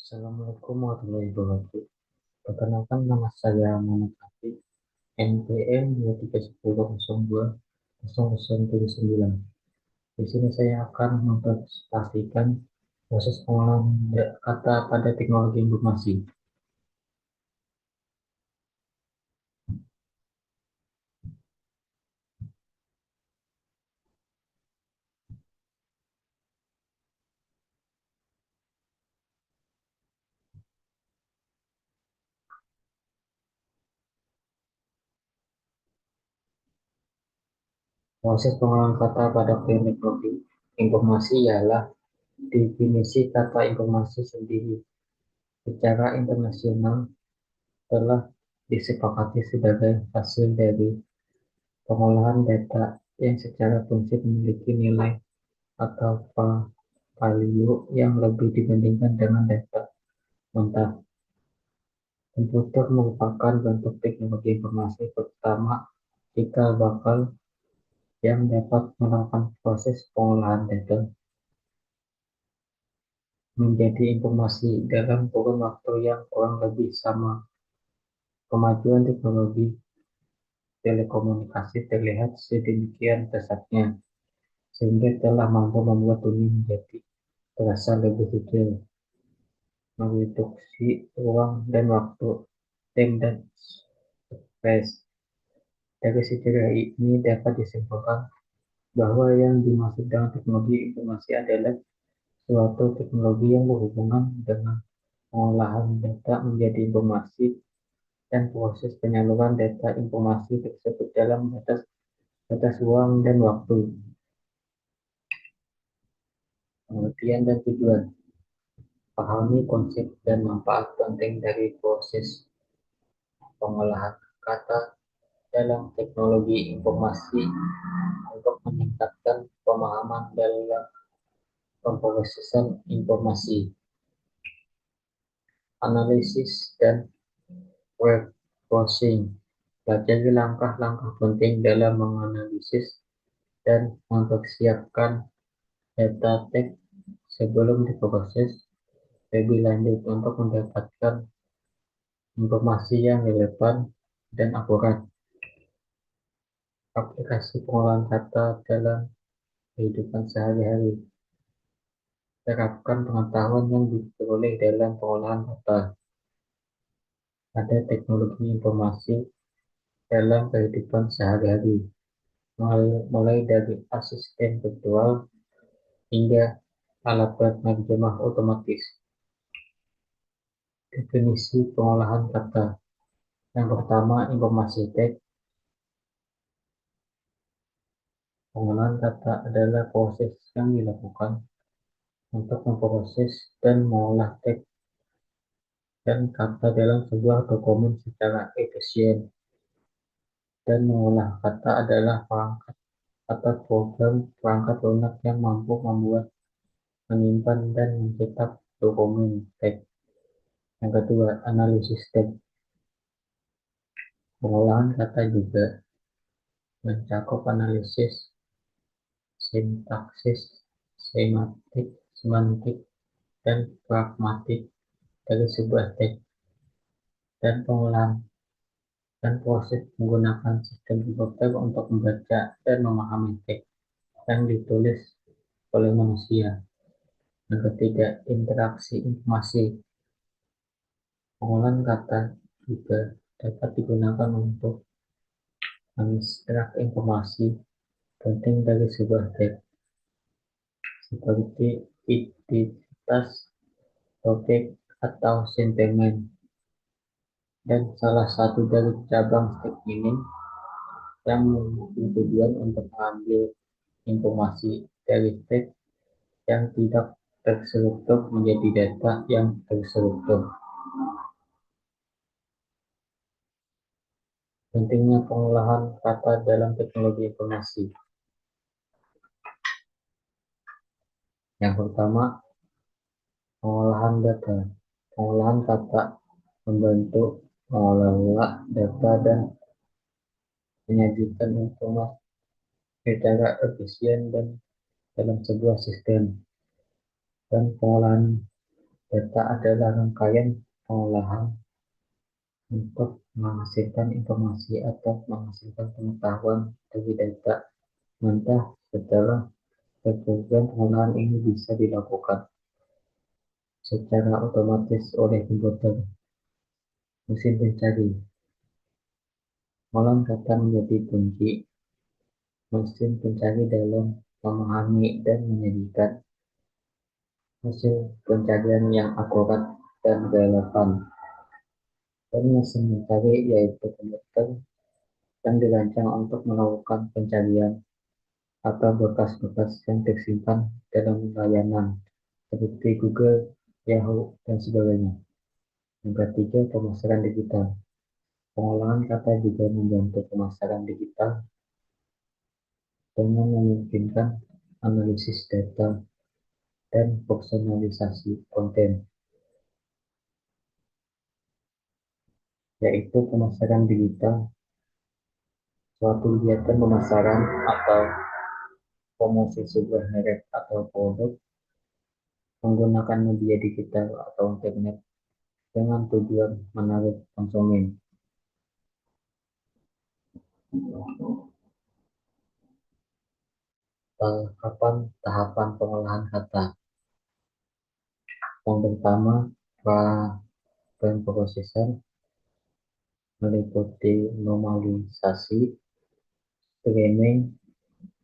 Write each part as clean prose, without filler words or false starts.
Assalamualaikum warahmatullahi wabarakatuh. Perkenalkan nama saya Muhammad Afiq, NPM 2310020079. Di sini saya akan mempresentasikan proses pengolahan kata pada teknologi informasi. Proses pengolahan kata pada teknologi informasi ialah definisi kata informasi sendiri secara internasional telah disepakati sebagai hasil dari pengolahan data yang secara prinsip memiliki nilai atau value yang lebih dibandingkan dengan data mentah. Komputer merupakan bentuk teknologi informasi pertama cikal bakal yang dapat melakukan proses pengolahan data menjadi informasi dalam kurun waktu yang kurang lebih sama. Kemajuan teknologi telekomunikasi terlihat sedemikian pesatnya sehingga telah mampu membuat dunia menjadi terasa lebih kecil, mereduksi ruang dan waktu, time dan space. Dari sejarah ini dapat disimpulkan bahwa yang dimaksud dengan teknologi informasi adalah suatu teknologi yang berhubungan dengan pengolahan data menjadi informasi dan proses penyaluran data informasi tersebut dalam batas batas ruang dan waktu. Pengertian dan tujuan. Pahami konsep dan manfaat penting dari proses pengolahan kata dalam teknologi informasi untuk meningkatkan pemahaman dalam pemrosesan informasi, analisis, dan web browsing. Pelajari langkah-langkah penting dalam menganalisis dan mempersiapkan data teks sebelum diproses lebih lanjut untuk mendapatkan informasi yang relevan dan akurat. Aplikasi pengolahan kata dalam kehidupan sehari-hari. Terapkan pengetahuan yang diperoleh dalam pengolahan data pada teknologi informasi dalam kehidupan sehari-hari, mulai dari asisten virtual hingga alat penerjemah otomatis. Definisi pengolahan kata. Yang pertama, informasi teks. Pengolahan kata adalah proses yang dilakukan untuk memproses dan mengolah teks dan kata dalam sebuah dokumen secara efisien. Dan mengolah kata adalah perangkat atau program perangkat lunak yang mampu membuat, menyimpan, dan mencetak dokumen teks. Yang kedua, analisis teks. Pengolahan kata juga mencakup analisis sintaksis, semantik, dan pragmatik dari sebuah teks, dan pengolahan dan proses menggunakan sistem komputer untuk membaca dan memahami teks yang ditulis oleh manusia. Yang ketiga, interaksi informasi. Pengolahan kata juga dapat digunakan untuk mengekstrak informasi penting dari sebuah teks, seperti identitas, topik, atau sentimen. Dan salah satu dari cabang teks ini yang bertujuan untuk mengambil informasi dari teks yang tidak terstruktur menjadi data yang terstruktur. Pentingnya pengolahan kata dalam teknologi informasi. Yang pertama, pengolahan data. Pengolahan kata membantu mengelola data dan menyajikan informasi secara efisien dan dalam sebuah sistem. Dan pengolahan Data adalah rangkaian pengolahan untuk menghasilkan informasi atau menghasilkan pengetahuan dari data mentah. Setelah kemudian pengolahan ini bisa dilakukan secara otomatis oleh komputer mesin pencari. Pengolahan kata menjadi kunci mesin pencari dalam memahami dan menyajikan hasil pencarian yang akurat dan relevan. Dan mesin mencari yaitu komputer yang dirancang untuk melakukan pencarian atau berkas-berkas yang tersimpan dalam layanan seperti Google, Yahoo, dan sebagainya. Yang ketiga, pemasaran digital. Pengolahan kata juga membantu pemasaran digital dengan memungkinkan analisis data dan personalisasi konten, yaitu pemasaran digital, suatu kegiatan pemasaran atau promosi sebuah merek atau produk menggunakan media digital atau internet dengan tujuan menarik konsumen. Tahapan tahapan pengolahan kata. Yang pertama, proses meliputi normalisasi, screening,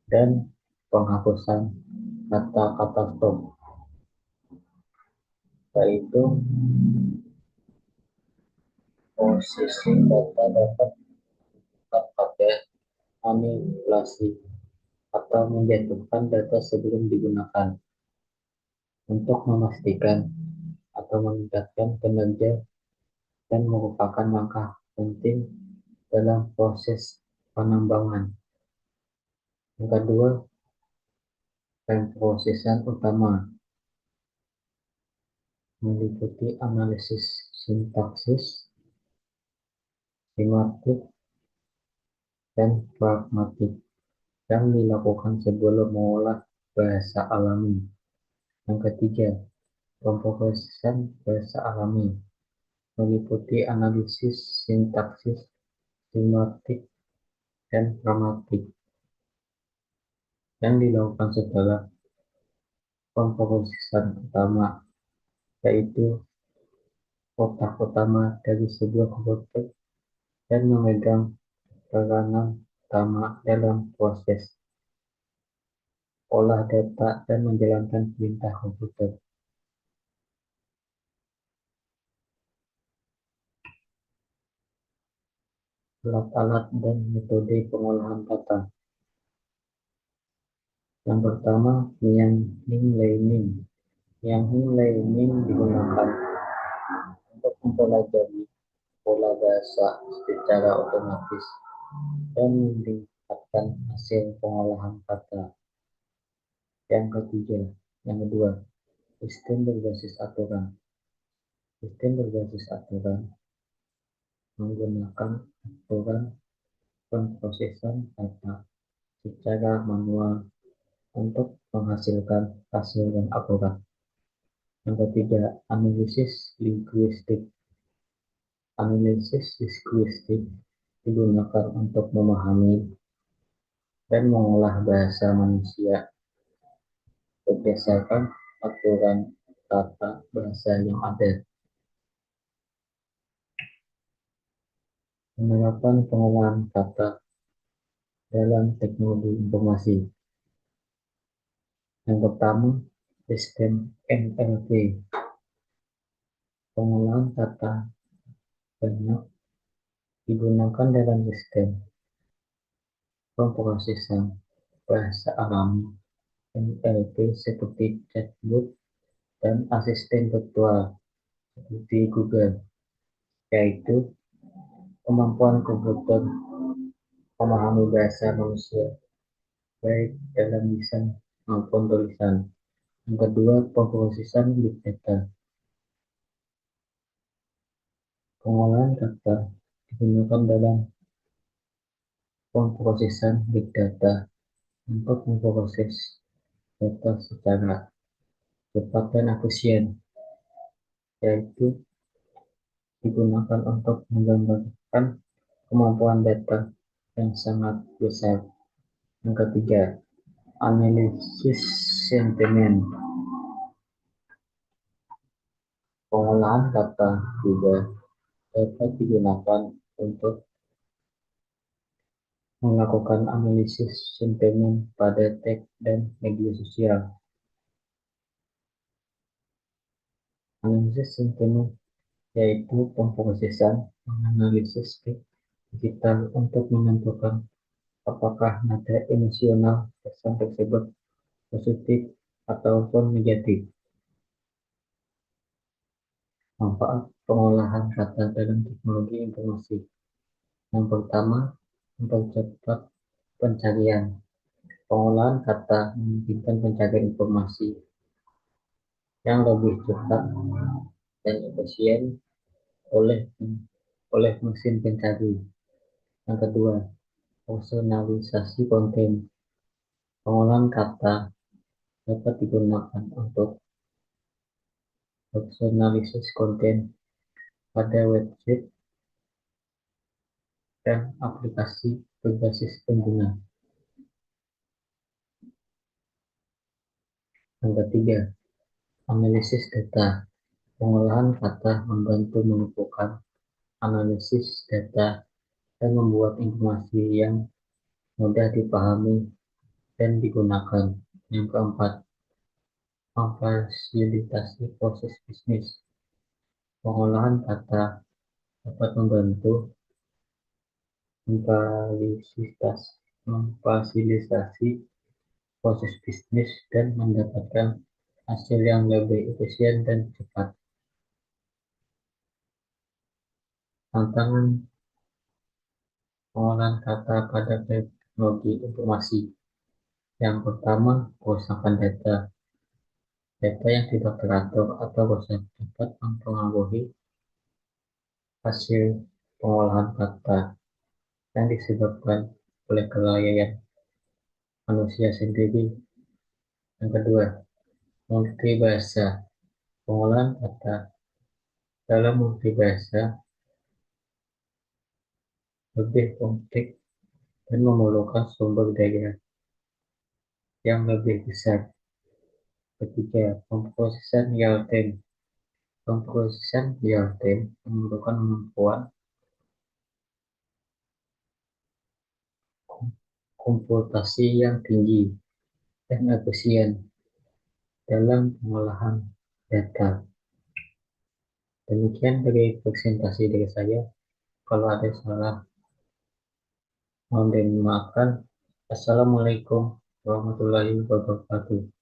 dan penghapusan kata-kata stop, yaitu posisi data dapat pakai manipulasi atau menjatuhkan data sebelum digunakan untuk memastikan atau meningkatkan kinerja dan merupakan langkah penting dalam proses penambangan. Yang kedua, pemrosesan utama meliputi analisis sintaksis, simatik, dan pragmatik yang dilakukan sebelum mengolah bahasa alami. Yang ketiga, pemrosesan bahasa alami meliputi analisis sintaksis, simatik, dan pragmatik yang dilakukan setelah pemrosesan utama, yaitu otak utama dari sebuah komputer dan memegang peranan utama dalam proses olah data dan menjalankan perintah komputer. Alat-alat dan metode pengolahan kata. Yang pertama, Yang Learning digunakan untuk mempelajari pola bahasa secara otomatis dan meningkatkan hasil pengolahan kata. Yang kedua, sistem berbasis aturan. Sistem berbasis aturan menggunakan aturan pemrosesan data secara manual untuk menghasilkan hasil yang akurat. Yang ketiga, Analisis linguistik digunakan untuk memahami dan mengolah bahasa manusia berdasarkan aturan tata bahasa yang ada. Penerapan pengolahan kata dalam teknologi informasi. Yang pertama, sistem NLP. Pengolahan kata banyak digunakan dalam sistem pemrosesan bahasa alami NLP seperti chatbot dan asisten virtual seperti Google, yaitu kemampuan komputer memahami bahasa manusia baik dalam lisan maupun tulisan. Yang kedua, pemrosesan big data. Pengolahan kata digunakan dalam pemrosesan big data untuk memproses data secara cepat dan efisien. yaitu digunakan untuk menggambarkan kemampuan data yang sangat besar. Yang ketiga, analisis sentimen. Pengolahan kata juga dapat digunakan untuk melakukan analisis sentimen pada teks dan media sosial. Analisis sentimen yaitu pemrosesan menganalisis teks digital untuk menentukan apakah nada emosional pesan tersebut positif ataupun negatif. Manfaat pengolahan kata dalam teknologi informasi. Yang pertama, mempercepat pencarian. Pengolahan kata memungkinkan pencarian informasi yang lebih cepat dan efisien oleh oleh mesin pencari. Yang kedua, personalisasi konten. Pengolahan kata dapat digunakan untuk personalisasi konten pada website dan aplikasi berbasis pengguna. Yang ketiga, analisis data. Pengolahan kata membantu mengumpulkan analisis data dan membuat informasi yang mudah dipahami dan digunakan. Yang keempat, memfasilitasi proses bisnis. Pengolahan kata dapat membantu memfasilitasi proses bisnis dan mendapatkan hasil yang lebih efisien dan cepat. Tantangan pengolahan kata pada teknologi informasi. Yang pertama, kerusakan data. Data yang tidak teratur atau rusak dapat mempengaruhi hasil pengolahan kata yang disebabkan oleh kelalaian manusia sendiri. Yang kedua, multibahasa. Pengolahan kata dalam multibahasa lebih kompleks dan memerlukan sumber daya yang lebih besar. Ketiga, pemrosesan real time. Pemrosesan real time memerlukan kemampuan komputasi yang tinggi dan efisien dalam pengolahan data. Demikian dari presentasi dari saya. Kalau ada salah, mohon dimaafkan. Assalamualaikum warahmatullahi wabarakatuh.